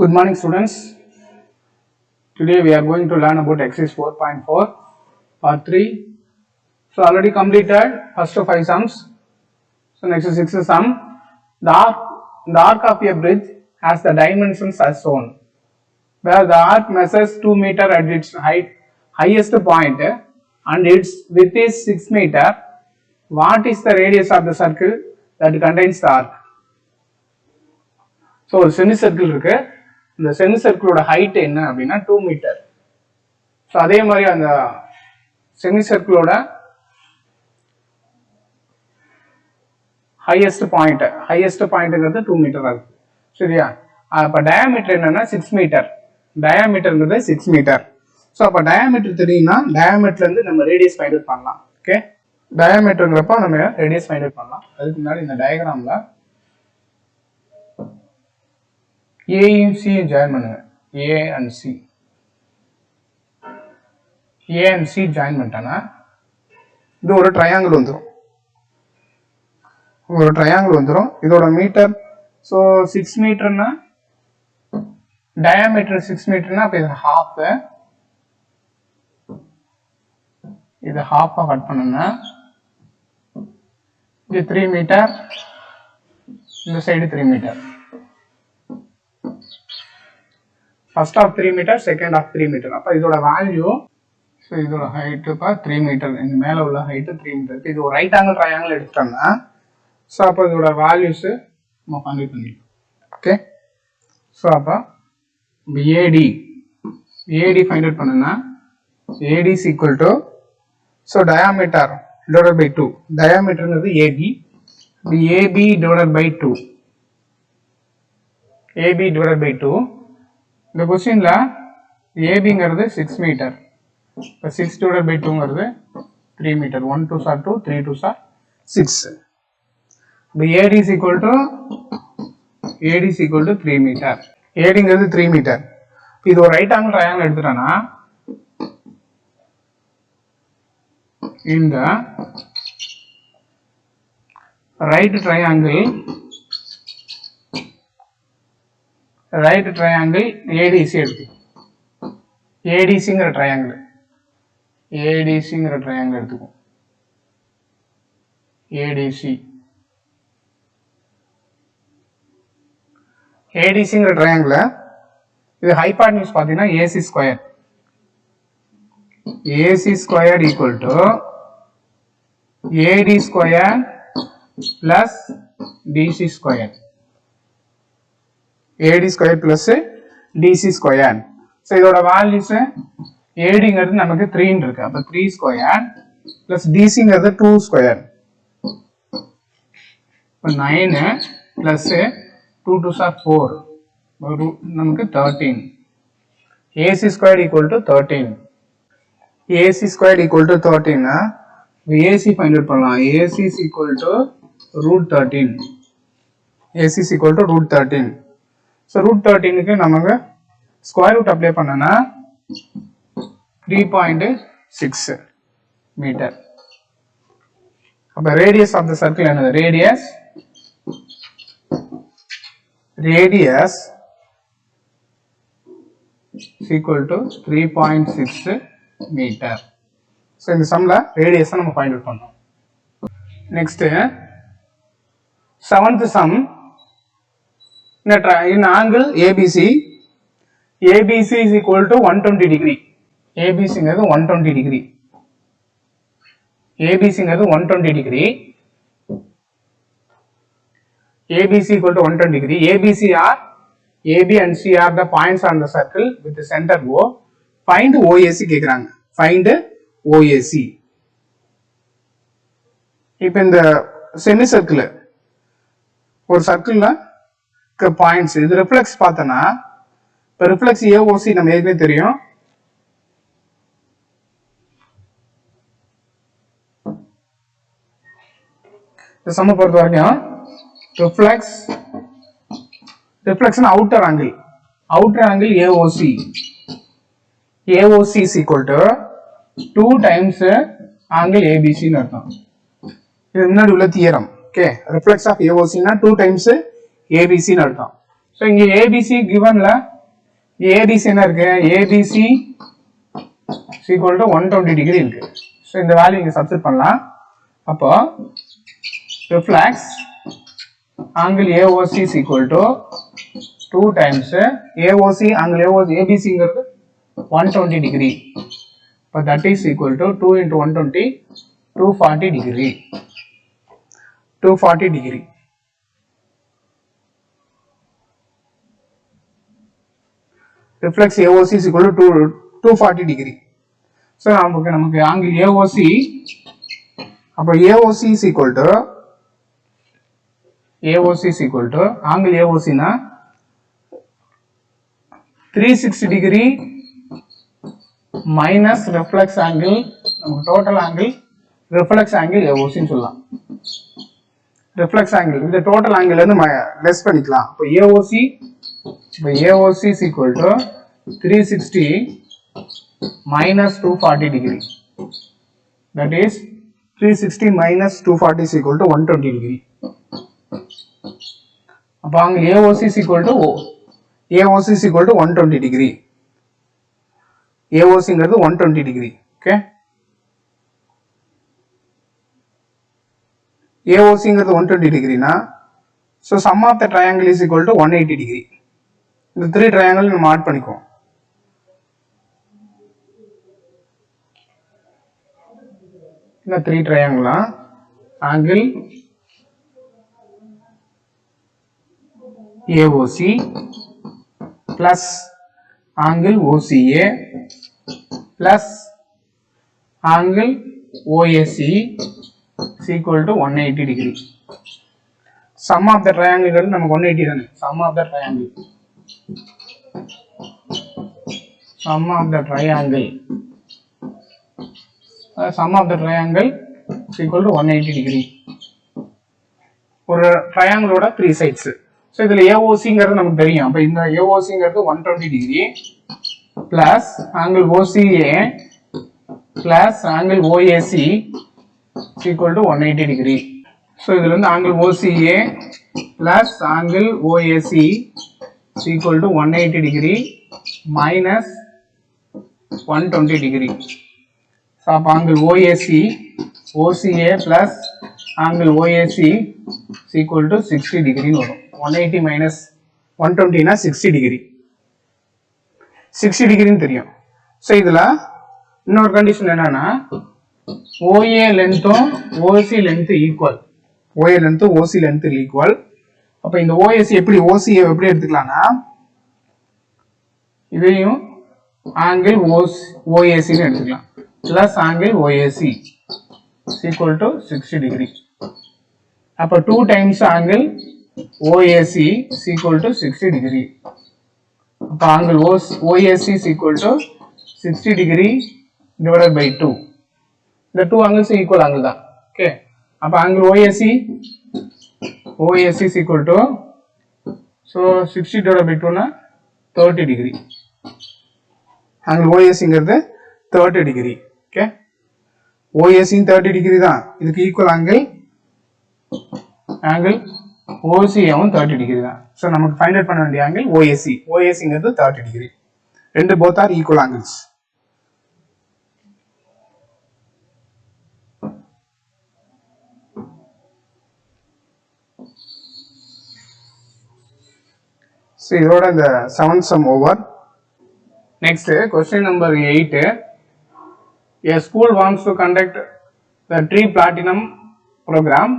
Good morning students. Today we are going to learn about exercise 4.4 part 3. So already completed first 5 sums. So next 6 sum. The arc of a bridge has the dimensions as shown. Where the arc measures 2 meter at its highest point and its width is 6 meter. What is the radius of the circle that contains the arc? So ஒரு semi circle இருக்கு. இந்த semi சர்க்கிளோட height என்ன அப்படின்னா 2 metre. So அதே மாதிரி அந்த semi சர்க்கிளோட highest பாயிண்ட்ங்கிறது 2 metre ஆகுது. சரியா? அப்போ டயாமீட்டர் என்னன்னா 6 மீட்டர். டயாமீட்டர்ங்கிறது 6 மீட்டர். ஸோ அப்போ டயாமீட்டர் தெரியும்னா டயாமீட்டர்ல இருந்து நம்ம ரேடியஸ் ஃபைண்ட் அவுட் பண்ணலாம். ஓகே, டயாமீட்டருங்கிறப்ப நம்ம ரேடியஸ் ஃபைண்ட் அவுட் பண்ணலாம். அதுக்கு முன்னாடி இந்த டயக்ராம்ல ஏயும் சியும் ஜாயின் பண்ணுங்க. ஏ அண்ட் சி ஜாயின் பண்ணிட்டேன்னா இது ஒரு ட்ரையாங்கிள் வந்துடும். இதோட மீட்டர் ஸோ 6 மீட்டர்னா டயாமீட்டர் 6 மீட்டர்னா அப்போ இது ஹாஃபாக கட் பண்ணுங்க. இது 3 மீட்டர், இந்த side 3 metre. First half 3 metre, second half 3 metre. அப்போ இதோட வேல்யூ, ஸோ இதோட ஹைட்டு 3 மீட்டர், இந்த மேலே உள்ள ஹைட்டு 3 மீட்டர். இது ஒரு ரைட் ஆங்கிள் ட்ரையாங்கிள் எடுத்துட்டோம்னா ஸோ அப்போ இதோட வேல்யூஸு நம்ம ஃபைண்ட் பண்ணிக்கலாம். ஓகே, ஸோ அப்போ ஏடி ஃபைண்ட் அவுட் பண்ணுன்னா AD is equal to, so diameter divided by 2. டயாமீட்டர்ங்கிறது AB, AB divided by 2. AB divided by 2. இந்த கொஸ்டின்ல ஏபிங்கிறது 6 மீட்டர், இப்போ 6 டிவைடட் பை 2ங்கிறது 3 மீட்டர். 1 2 சார் 2, 3 2 சார் 6. இப்போ AD is equal to 3 metre. ஏடிங்கிறது 3 மீட்டர். இது ஒரு ரைட் ஆங்கிள் ட்ரையாங்கிள் எடுத்துட்டோம்னா இந்த ரைட் ட்ரையாங்கிள் ஏடிசி எடுத்து ஏடிசிங்கிற ட்ரையாங்கிள் எடுத்துக்கும். ஏடிசிங்கிற ட்ரையாங்கிள் இது ஹைபாட்னியூஸ் பார்த்தீங்கன்னா AC square equal to AD square plus DC square. AD square plus DC square. So இதோட வேல்யூஸ் ஏடிங்கிறது நமக்கு 3 இருக்கு. அப்போ 3 ஸ்கொயர் பிளஸ் டிசிங்கிறது 2 ஸ்கொயர். இப்போ 9 பிளஸ் 2 2 சார் 4, நமக்கு 13. AC square equal to 13. AC square equal to 13னா ஏசி ஃபைண்ட் அவுட் பண்ணலாம். AC is equal to √13. So √13க்கு நமக்கு ஸ்கொயர் ரூட் அப்ளை பண்ணனா 3.6 மீட்டர். அப்போ ரேடியஸ் ஆஃப் த சர்க்கிள் என்னது? Radius equal to 3.6 metre. So இந்த சம்ல ரேடியஸை நம்ம ஃபைண்ட் அவுட் பண்ணோம். Next 7th sum. In angle ABC is equal to 120 degree. ABCங்கிறது 120 degree. ABC equal to 120 degree. AB and C are the points on the circle with the center O. Find OAC கேக்குறாங்க. Find OAC. இப்போ இந்த semi circle ஒரு சர்க்கிள்ல points, இது reflex பார்த்தனா, இப்போ reflex AOC நம்ம ஏற்கனவே தெரியும். இந்த சம்ம பொறுத்த வரைக்கும் reflection outer angle AOC is equal to 2 times angle ஏபிசின்னு அர்த்தம். இது முன்னாடி உள்ள தியரம். ஓகே, ரிஃப்ளெக்ஸ் ஆஃப் ஏஓசினா 2 டைம்ஸ் ஏபிசின்னு அர்த்தம். ஸோ இங்கே ஏபிசி கிவன்ல ஏபிசி என்ன இருக்கு, ஏபிசி equal to 120 டிகிரி இருக்கு. ஸோ இந்த வேல்யூ இங்க சப்ஸ்டிட் பண்ணலாம். அப்போ reflex angle AOC is equal to 2 times AOC angle AOC ABCங்கிறது 120 degree. But that is equal to 2 into 120 240 degree. 240 degree. Reflex AOC is equal to 240 degree. So நமக்கு angle AOC அப்போ AOC is equal to angle AOC na 360 degree minus reflex angle, நமக்கு total angle reflex angle AOC ன்னு சொல்லலாம். reflex angle இந்த total angle வந்து less பண்ணிக்கலாம். அப்போ AOC is equal to 360 minus 240 degree. That is 360 minus 240 is equal to 120 degree. அப்போ angle AOC is equal to 120 degree. AOC ங்கிறது 120 degree. Okay. AOC ங்கிறது 120 degree na, so sum of the triangle is equal to 180 degree. இந்த 3 triangle நம்ம add பண்ணிக்குவோம். இந்த 3 triangle angle AOC plus angle OCA plus angle OAC is equal to 180 degree. Sum of the triangle is நமக்கு 180 தானே. Sum of the triangle is equal to 180 degree. ஒரு triangle ஓட 3 sides. So இதுல AOC ங்கிறது நமக்கு தெரியும். அப்ப இந்த AOC ங்கிறது 120 degree plus angle OCA plus angle OAC is equal to 180 degree. So இதுல இருந்து angle OCA plus angle OAC is equal to 180 degree minus 120 degree. So angle OCA plus angle OAC is equal to 60 degree. 180 minus 120 na 60 degree. 60 degree தெரியும். So இதுல இன்னொரு condition என்னன்னா OA length OC length equal. OA length OC length equal. அப்ப இந்த OAC எப்படி OC எப்படி எடுத்துக்கலாம்னா இதையும் angle OAC ன்னு எடுத்துக்கலாம் plus angle OAC is equal to 60 degree. அப்ப 2 times angle OAC is equal to 60 degree. அப்ப angle OAC is equal to 60 degree divided by 2. The two angles equal angle தான். Okay. அப்ப angle OAC is equal to, so 60 divided by 2 na 30 degree. Angle OAC ங்கிறது 30 degree. Okay. OAC 30 degree தான். இதுக்கு equal angle OC வும் 30 degree தான். So நமக்கு find out பண்ண வேண்டிய angle OAC. OAC ங்கிறது 30 degree. ரெண்டு both are equal angles. So இதோட இந்த 7th sum over. Next question number 8. A school wants to conduct the tree platinum program.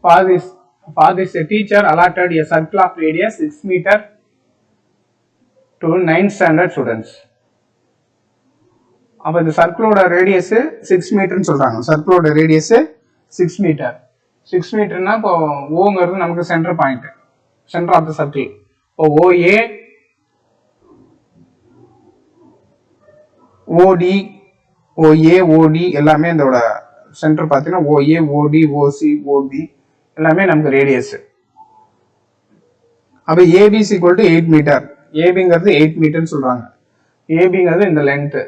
For this a teacher allotted a circle of radius 6 meter to 9 standard students. அப்ப இந்த சர்க்கிளோட radius 6 மீட்டர்னு சொல்றாங்க. சர்க்கிளோட radius 6 metre. 6 மீட்டர்னா இப்போ ஓங்கிறது நமக்கு centre point, centre of the circle. இப்போ OA OD எல்லாமே இதோட centre பார்த்தீங்கன்னா OA OD OC OB எல்லாமே நமக்கு ரேடியஸ். அப்ப AB is equal to 8 metre. ABங்கிறது 8 மீட்டர்னு சொல்றாங்க. ABங்கிறது இந்த லென்த்,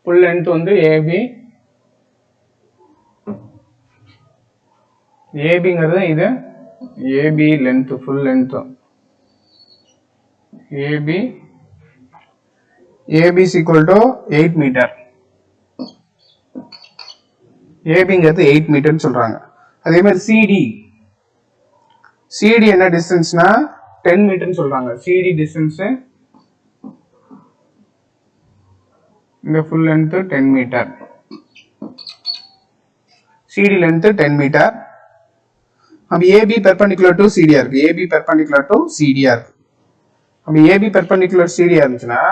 ஃபுல் லென்த் வந்து ABங்கிறது இது AB length, full length AB AB is equal to 8 meter. ஏபிங்கிறது 8 மீட்டர்னு சொல்றாங்க. அதே மாதிரி சிடி என்ன டிஸ்டன்ஸ்னா 10 மீட்டர்னு சொல்றாங்க. சிடி டிஸ்டன்ஸ் இந்த full length 10 metre. CD length 10 metre. அப்ப ஏபி பெர்பெண்டிகுலர் டு சிடியா இருக்கு. ஏபி பெர்பெண்டிகுலர் டு சிடியா இருக்கு. அப்ப ஏபி பெர்பெண்டிகுலர் சிடியா இருந்துச்சுன்னா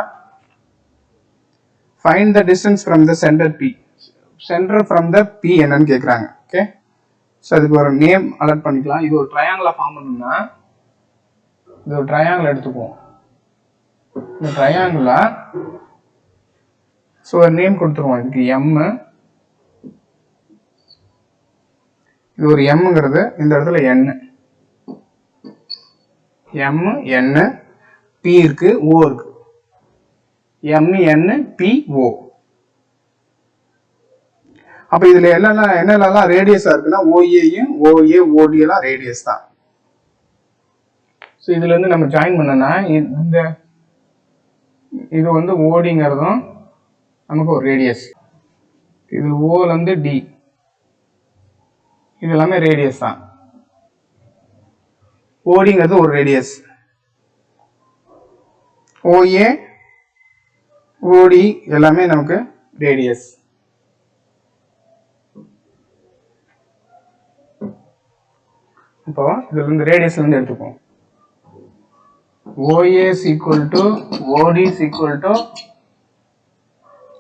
find the distance from the center P. Center from the P என்னன்னு கேக்குறாங்க. ஓகே, சோ அதுக்கு ஒரு நேம் அலர்ட் பண்ணிக்கலாம். இது ஒரு ட்ரையாங்கிளா ஃபார்ம் பண்ணனும்னா இது ஒரு ட்ரையாங்கிள் எடுத்துக்குவோம். இந்த ட்ரையாங்கிளா சோ ஒரு நேம் கொடுத்துருவோம். இதுக்கு M. இது ஒரு Mங்கிறது இந்த இடத்துல N. M N P இருக்கு, O இருக்கு. MNPO. அப்ப இதுல என்னெல்லாம் ரேடியஸா இருக்குன்னா OAயும் OA OD எல்லாம் ரேடியஸ் தான். சோ இதுல இருந்து நம்ம ஜாயின் பண்ணனா இந்த இது வந்து ODங்கிறதும் நமக்கு ஒரு ரேடியஸ். இது O ல இருந்து D. இது எல்லாமே ரேடியஸ் தான். ODங்கிறது ஒரு ரேடியஸ். OA OD எல்லாமே நமக்கு ரேடியஸ். இப்போ இதுல இருந்து ரேடியஸ்ல இருந்து எடுத்துப்போம். OA is equal to OD is equal to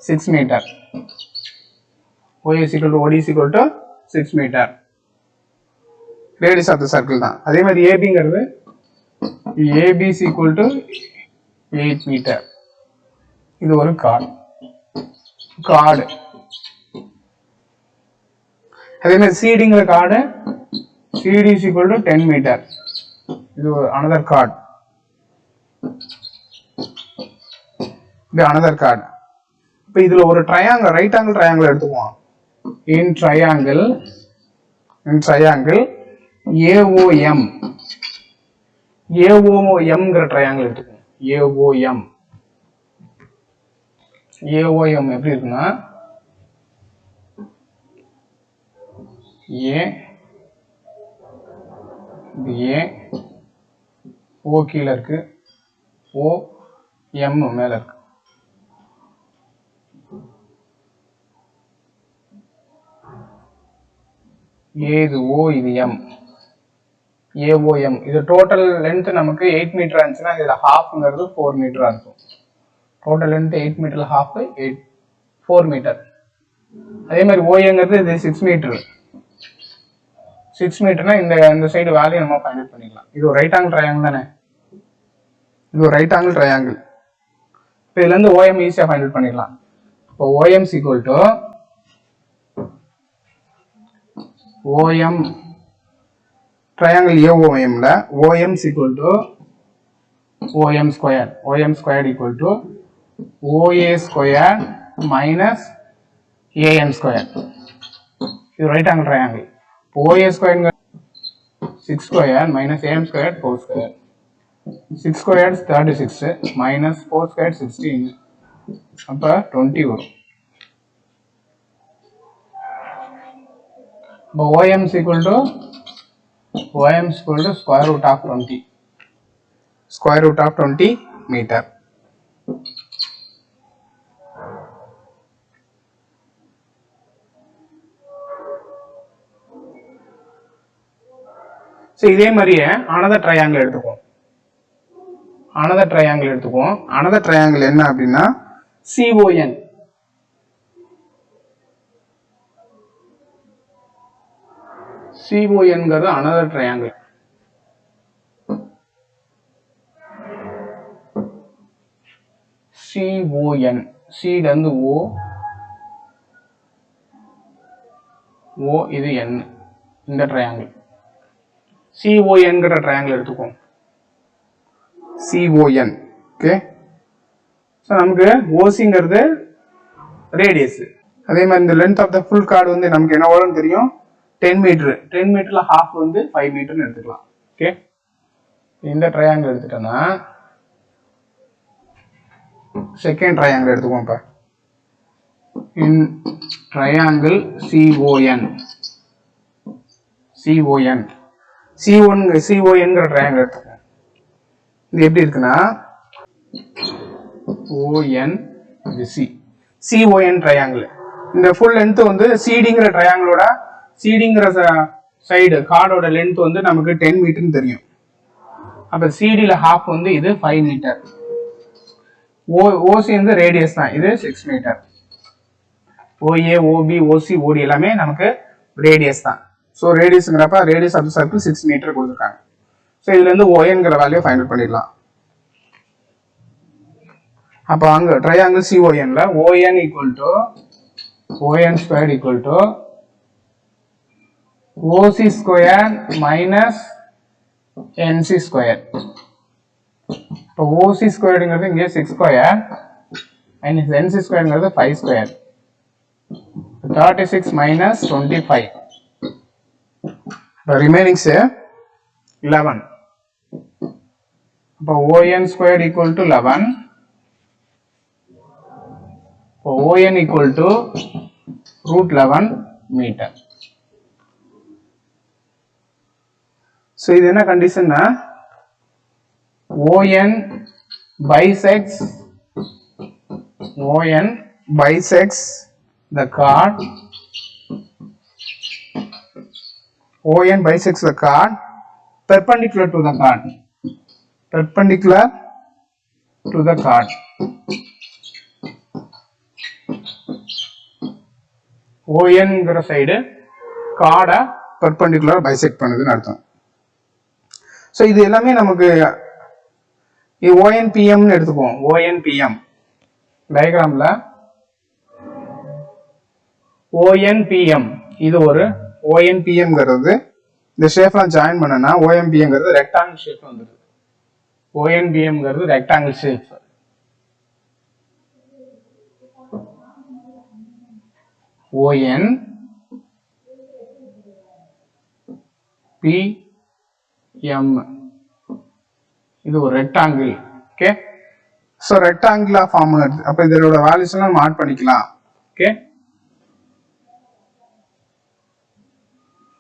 6 meter. OA is equal to OD is equal to 6 meter. Radius of the circle தான். அதே மாதிரி ABங்கிறது AB is equal to 8 meter. இது ஒரு கார்டு. அதே மாதிரி சிடிங்கிற card CD is equal to 10 meter. இது ஒரு another card. இது another card. இப்போ இதுல ஒரு ட்ரையாங்கிள் ரைட் ஆங்கிள் ட்ரையாங்கிள் எடுத்துக்குவோம். இன் ட்ரையாங்கிள் AOMங்கிற ட்ரையாங்கிள் எடுத்துக்குவோம். AOM எப்படி இருக்குன்னா O கீழ இருக்கு, OM மேல இருக்கு. இது O, இது M. AOM இது டோட்டல் லென்த் நமக்கு 8 மீட்டர் இருந்துச்சுன்னா இதுல ஹாஃப்ங்கிறது 4 மீட்டரா இருக்கும். டோட்டல் லென்த் 8 மீட்டர்ல ஹாஃப் 4 மீட்டர். அதே மாதிரி OAங்கிறது இது 6 மீட்டர். 6 மீட்டர்னா இந்த சைடு வேல்யூ நம்ம ஃபைண்ட் அவுட் பண்ணிக்கலாம். இது ஒரு ரைட் ஆங்கிள் ட்ரையாங்கிள் தானே. இது ஒரு ரைட் ஆங்கிள் ட்ரையாங்கிள். இப்போ இதுல இருந்து OM ஈஸியா ஃபைண்ட் அவுட் பண்ணிடலாம். இப்போ OM is equal to OM triangle AOMல OM is equal to OM squared. OM squared equal to OA squared minus AM squared. இது right angle triangle. OA squared 6 squared minus AM squared 4 squared. 6 squared 36 minus 4 squared 16. அப்ப 20 வரும். இப்போ OM is equal to square root of 20. Square root of 20 meter. So இதே மாதிரியே another triangle எடுத்துக்குவோம். another triangle என்ன அப்படின்னா CON. CONங்கிறது another triangle. CON. C வந்து O இது N. இந்த triangle. CONங்கிற ட்ரையாங்கிள் எடுத்துக்குவோம். CON. ஓகே, ஸோ நமக்கு OCங்கிறது ரேடியஸ். அதே மாதிரி இந்த length of the full chord வந்து நமக்கு என்ன வரும்னு தெரியும், 10 மீட்டர். 10 மீட்டர்ல ஹாஃப் வந்து 5 மீட்டர்னு எடுத்துக்கலாம். ஓகே, இந்த ட்ரையாங்கிள் எடுத்துட்டோம்னா செகண்ட் ட்ரையாங்கிள் எடுத்துக்குவோம். இப்போ இன் ட்ரையாங்கிள் CON CONங்கிற ட்ரையாங்கிள் எடுத்துக்குவோம். இது எப்படி இருக்குன்னா ON இது CON ட்ரையாங்கிள். இந்த ஃபுல் லென்த் வந்து CDங்கிற ட்ரையாங்கிளோட CDங்கிற சைடு கார்டோட லென்த் வந்து நமக்கு 10 மீட்டர்னு தெரியும். அப்ப CDல ஹாஃப் வந்து இது 5 மீட்டர். OC வந்து ரேடியஸ் தான், இது 6 மீட்டர். OA OB OC OD எல்லாமே நமக்கு ரேடியஸ் தான். ஸோ ரேடியஸ்ங்கிறப்ப ரேடியஸ் ஆஃப் சர்க்கிள் 6 மீட்டர் கொடுத்துருக்காங்க. ஸோ இதுல இருந்து ONங்கிற வேல்யூ ஃபைண்ட் அவுட் பண்ணிடலாம். அப்போ அங்க ட்ரையாங்கிள் CONல ON equal to ON square equal to OC square minus NC square. இப்போ OC ஸ்கொயர்ங்கிறது இங்கே 6 ஸ்கொயர் மைனஸ் NC ஸ்கொயர்ங்கிறது 5 ஸ்கொயர். 36 minus 25. The remaining say 11. So ON squared equal to 11. So ON equal to root 11 meter. So this is a condition na ON bisects the chord. ON bisects the chord perpendicular to the chord. ON ங்கிற side கார்டை perpendicular bisect பண்ணுதுன்னு அர்த்தம். So இது எல்லாமே நமக்கு ONPM னு எடுத்துக்குவோம். ONPM டயக்ராம்ல ONPM இது ஒரு ONPMங்கிறது இந்த ஷேப்லாம் ஜாயின் பண்ணனா ONPMங்கிறது ரெக்டாங்கிள் ஷேப் வந்துருது. ONPMங்கிறது ரெக்டாங்கிள் ஷேப். ONPM இது ஒரு ரெக்டாங்கிள். ஓகே, ஸோ ரெக்டாங்கிளா ஃபார்ம் ஆகுது. அப்போ இதோட வேல்யூஸ் எல்லாம் மார்க் பண்ணிக்கலாம். ஓகே,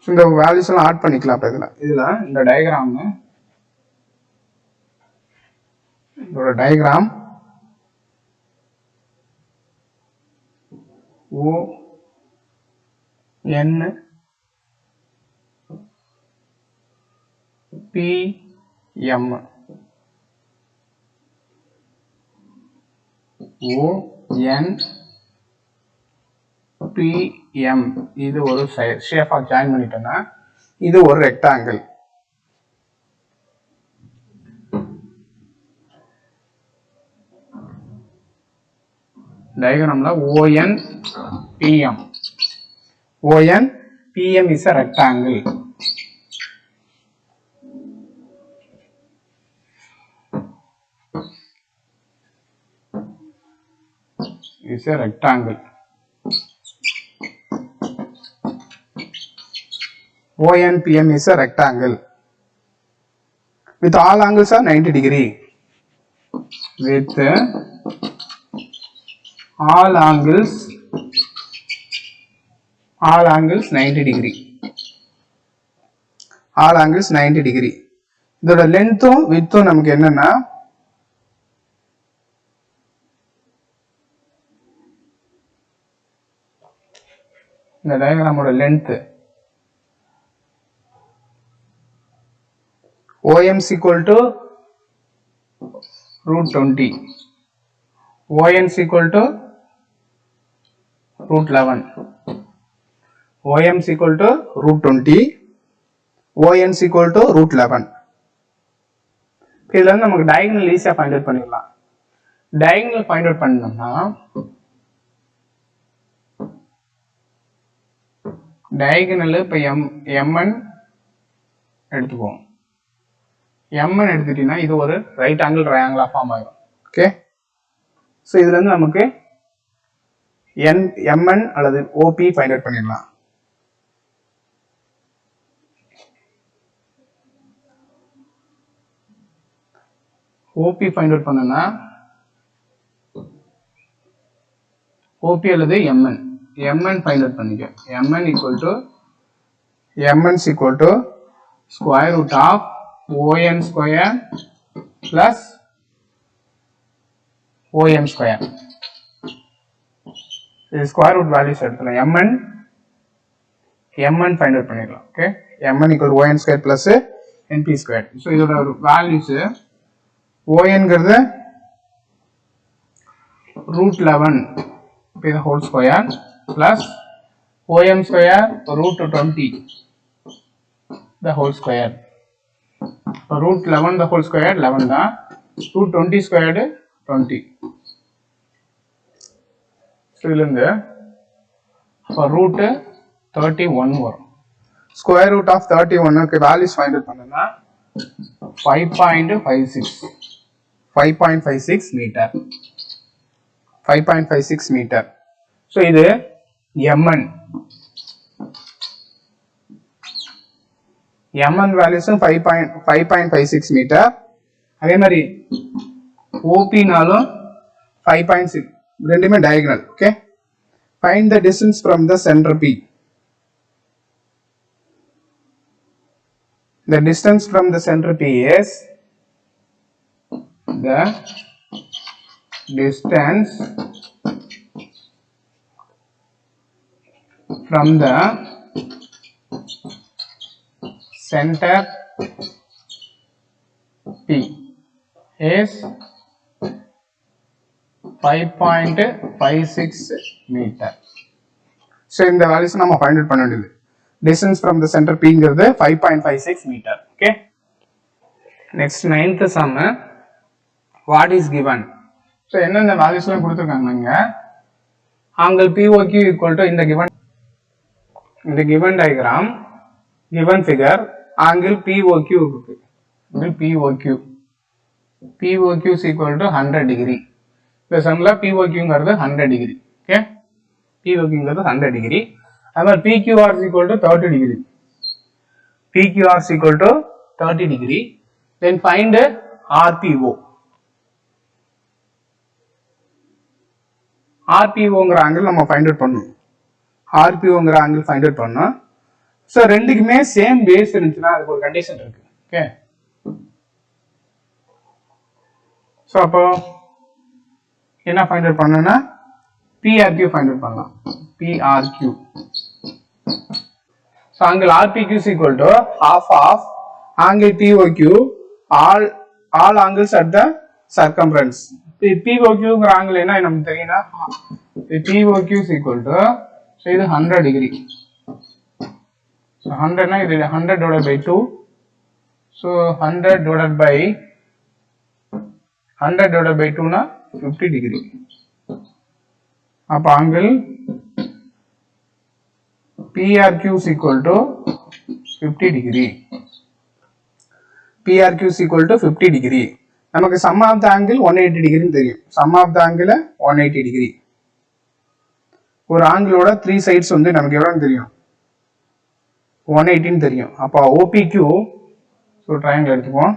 இந்த வேல்யூஸ் எல்லாம் ஆட் பண்ணிக்கலாம். அப்ப இதுல இந்த டயக்ராம் இதோட டயக்ராம் ONPM ONPM இது ஒரு ஷேப்பா ஜாயின் பண்ணிட்டோம்னா இது ஒரு rectangle. டயக்ராம்ல ONPM is a rectangle. Is a rectangle. ONPM is a rectangle with all angles are 90 degree. With all angles 90 degree. All angles 90 degree. இதோட லென்த்தும் விட்த்தும் நமக்கு என்னன்னா இந்த டயக்ராமோட length OM is equal to root 20. ON is equal to root 11. OM is equal to root 20. ON is equal to root 11. இதுல நமக்கு diagonal ஈஸியா find out பண்ணிடலாம். Diagonal find out பண்ணோம்னா diagonal இப்ப MN எடுத்துக்குவோம். MN எடுத்துட்டீங்கன்னா இது ஒரு ரைட் ஆங்கிள் ட்ரையாங்கிளா ஃபார்ம் ஆகும். ஓகே, ஸோ இதுல இருந்து நமக்கு MN அல்லது OP ஃபைண்ட் அவுட் பண்ணிடலாம். OP ஃபைண்ட் அவுட் பண்ணனா OP அல்லது MN. MN find out பண்ணிக்க. MN equal to square root of ON square plus OM square. இது square root values எடுத்துக்கலாம். MN find out பண்ணிக்கலாம். Okay. MN equal to ON square plus NP square. So இதோட values ON ங்கிறது root 11 the whole square plus OM square root 20 the whole square. So root 11 the whole square 11 தான். root 20 squared 20. So இதிலிருந்து for root 31 வரும். Square root of 31 க்கு values find out பண்ணனும்னா 5.56 meter. 5.56 meter. So இது MN. MN values 5.56 meter. அதே மாதிரி OP நாலும் 5.6. ரெண்டுமே diagonal. Okay. Find the distance from the center P. The distance from the center P is the distance from the center P is 5.56 meter. So இந்த values நம்ம find out பண்ண வேண்டியது. Distance from the center P ங்கிறது 5.56 meter. Okay. Next 9th sum. What is given? So என்னென்ன values எல்லாம் கொடுத்திருக்காங்க? Angle POQ equal to in the given diagram, given figure, angle POQ இருக்கு. Angle POQ is equal to 100 degree. இந்த sumல POQ ங்கிறது 100 degree. Okay. POQ ங்கிறது 100 degree. அதே PQR is equal to 30 degree. PQR is equal to 30 degree. Then find RPO. RPOங்கிற angle நம்ம find out பண்ணணும். RPOங்கிற angle find out பண்ணோம். So ரெண்டுக்குமே same base இருந்துச்சுன்னா அதுக்கு ஒரு கண்டிஷன் இருக்கு. ஓகே. So அப்போ என்ன find out பண்ணனும்னா PRQ find out பண்ணலாம். PRQ. So angle RPQ is equal to half of angle POQ all angles at the circumference. POQ ங்கிற angle என்ன நமக்கு தெரியும்னா POQ is equal to so இது 100 degree. So 100 னா இது 100 divided by 2. So 100 divided by 2 னா 50 degree. அப்ப angle PRQ is equal to 50 degree. PRQ is equal to 50 degree. நமக்கு sum of the angle 180 degree தெரியும். Sum of the angle 180 degree. ஒரு ஆங்கிளோட 3 sides வந்து நமக்கு எவ்வளவு தெரியும்? 180 தெரியும். அப்ப OPQ so triangle எடுத்துப்போம்.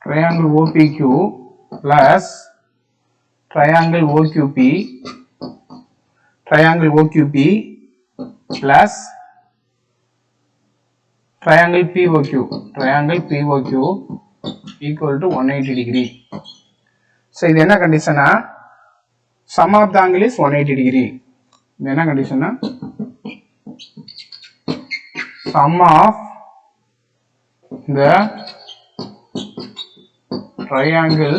Triangle OPQ plus triangle OQP plus triangle POQ equal to 180 degree. So இது என்ன கண்டிஷனா sum of the angle is 180 degree. இது என்ன கண்டிஷனா sum of the triangle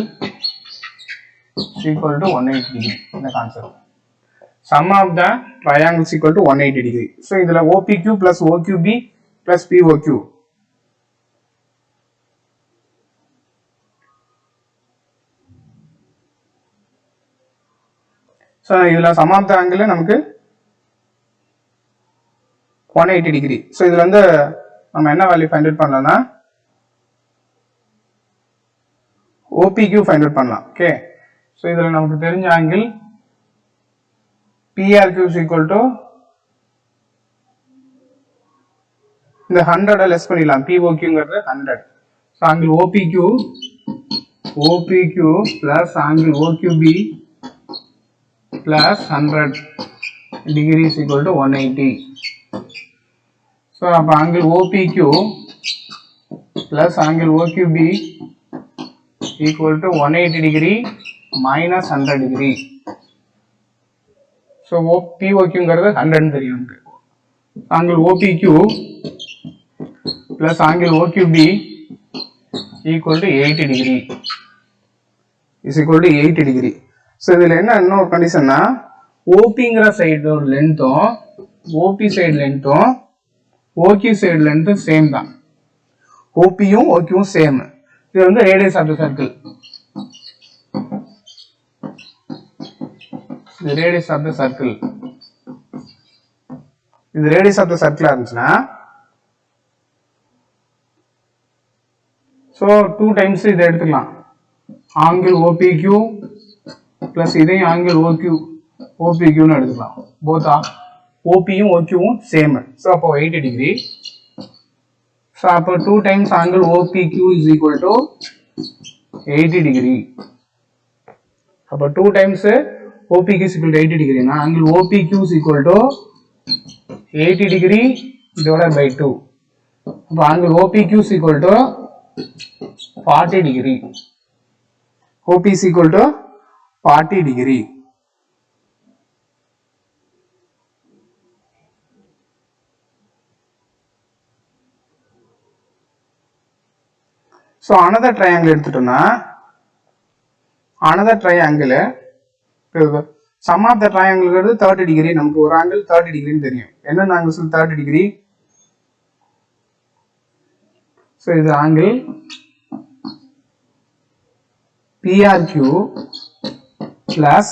is equal to 180 degree. இந்த concept sum of the triangle is equal to 180 degree. So இதுல OPQ plus OQB plus POQ. So இதுல sum of the angle நமக்கு 180 degree. So இதுல வந்து நம்ம என்ன வேல்யூ ஃபைண்ட் அவுட் பண்ணலாம்னா OPQ find out பண்ணலாம். ஓகே. So இதுல நமக்கு தெரிஞ்ச angle PRQ is equal to இந்த 100 லெஸ் பண்ணிடலாம். POQ ங்கிறது 100. So angle OPQ plus angle OQB plus 100 degrees equal to 180. So angle OPQ plus angle OQB equal to 180 degree minus 100 degree. So POQ ங்கிறது 100 தெரியும். Angle OPQ plus angle OQB equal to 80 degree is equal to 80 degree. So இதில் என்ன இன்னொரு கண்டிஷன்னா OPங்கிற சைடோட லென்த்தும் OP side லென்த்தும் OQ சைடு லென்த்தும் சேம் தான். OPயும் OQவும் சேம். இது வந்து ரேடியஸ் ஆஃப் த சர்க்கிள். இது ரேடியஸ் ஆஃப் த சர்க்கிள். இது ரேடியஸ் ஆஃப் த சர்க்கிளா இருந்துச்சுன்னா ஸோ 2 டைம்ஸ் இதை எடுத்துக்கலாம். ஆங்கிள் OPQ பிளஸ் இதையும் ஆங்கிள் OPQன்னு எடுத்துக்கலாம். போத் OPயும் OQவும் சேம். ஸோ அப்போ 80 டிகிரி. ஸோ அப்போ 2 times angle OPQ is equal to 80 degree. அப்போ 2 times OPQ is equal to 80 degree. Now angle OPQ is equal to 80 degree divided by 2. So angle OPQ is equal to 40 degree. OP is equal to 40 degree. So another triangle எடுத்துட்டோம்னா another triangle sum of the triangle 30 degree. நமக்கு ஒரு angle 30 degree தெரியும். என்னென்ன angles 30 degree? So இது angle PRQ plus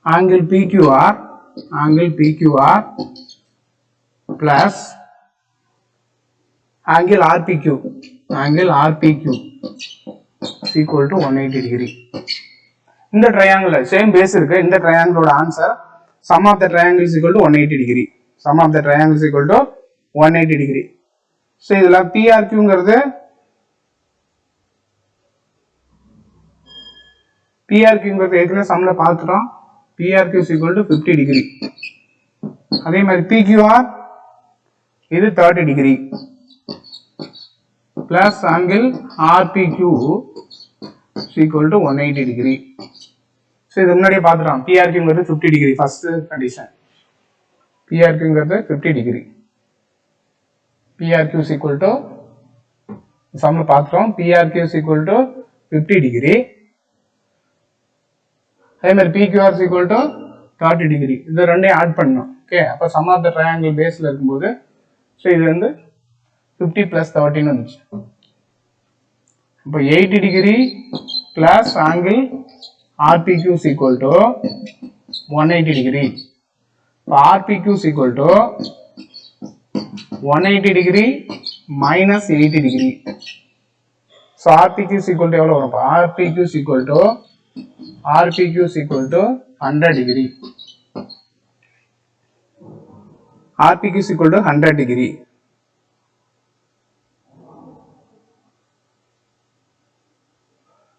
angle PQR plus angle RPQ is equal to 180 degree. இந்த triangle same base இருக்கு. இந்த triangle ஓட answer sum of the triangle is equal to 180 degree. Sum of the triangle is equal to 180 degree. So இதுல PRQ ங்கிறது ஏற்கனவே சம்ல பார்த்துட்டோம். PRQ is equal to 50 degree. அதே மாதிரி PQR இது 30 degree plus angle RPQ is equal to 180 degree. So இது முன்னாடியே பார்த்துட்டோம். PRQ ங்கிறது 50 degree first condition. PRQ ங்கிறது 50 degree. PRQ is equal to சம்ல பார்த்துட்டோம். PRQ is equal to 50 degree. அதே மாதிரி PQR is equal to 30 degree. இது ரெண்டையும் ஆட் பண்ணணும். ஓகே, அப்போ சம் ஆஃப் த ட்ரையாங்கிள் பேஸ்ல இருக்கும்போது ஸோ இது வந்து 50 plus 30 வந்துச்சு. இப்போ 80 degree plus angle RPQ is equal to 180 degree. இப்போ RPQ is equal to 180 degree minus 80 degree. So RPQ is equal to எவ்வளோ வரும்? RPQ is equal to 100 degree. RPQ is equal to 100 degree.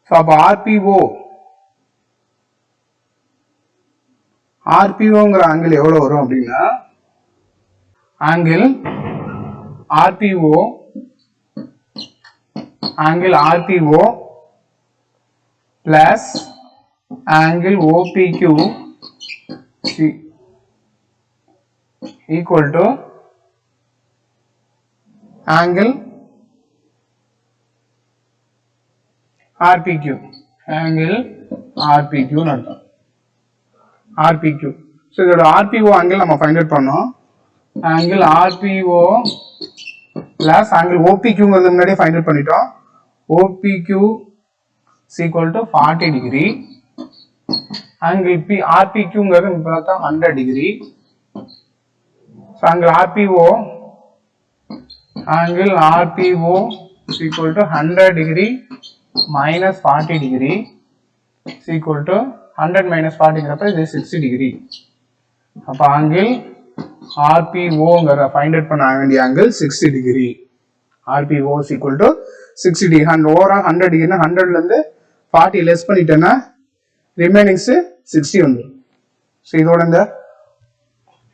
So அப்போ RPOங்கிற angle எவ்வளோ வரும் அப்படின்னா angle RPO plus angle OPQ equal to angle RPQ நடக்கும். RPQ. So இதோட RPO angle நம்ம find out பண்ணோம். angle RPO plus angle OPQங்கிறது முன்னாடியே find out பண்ணிட்டோம். OPQ is equal to 40 degree. angle RPQங்கிறது பார்த்தா 100 degree. So angle RPO is equal to 100 degree minus 40 degree is equal to 100 minus 40ங்கிறப்ப இது 60 degree. அப்போ angle RPOங்கிற find out பண்ண வேண்டிய angle 60 degree. RPO is equal to 60 degree. Overall 100 degree 100 இருந்து 40 less பண்ணிட்டேன்னா remaining 60 வந்துடும். So இதோட இந்த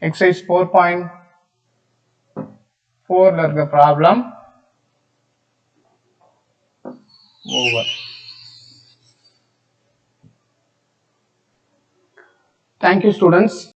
exercise 4.4ல இருக்க problem over. Thank you students.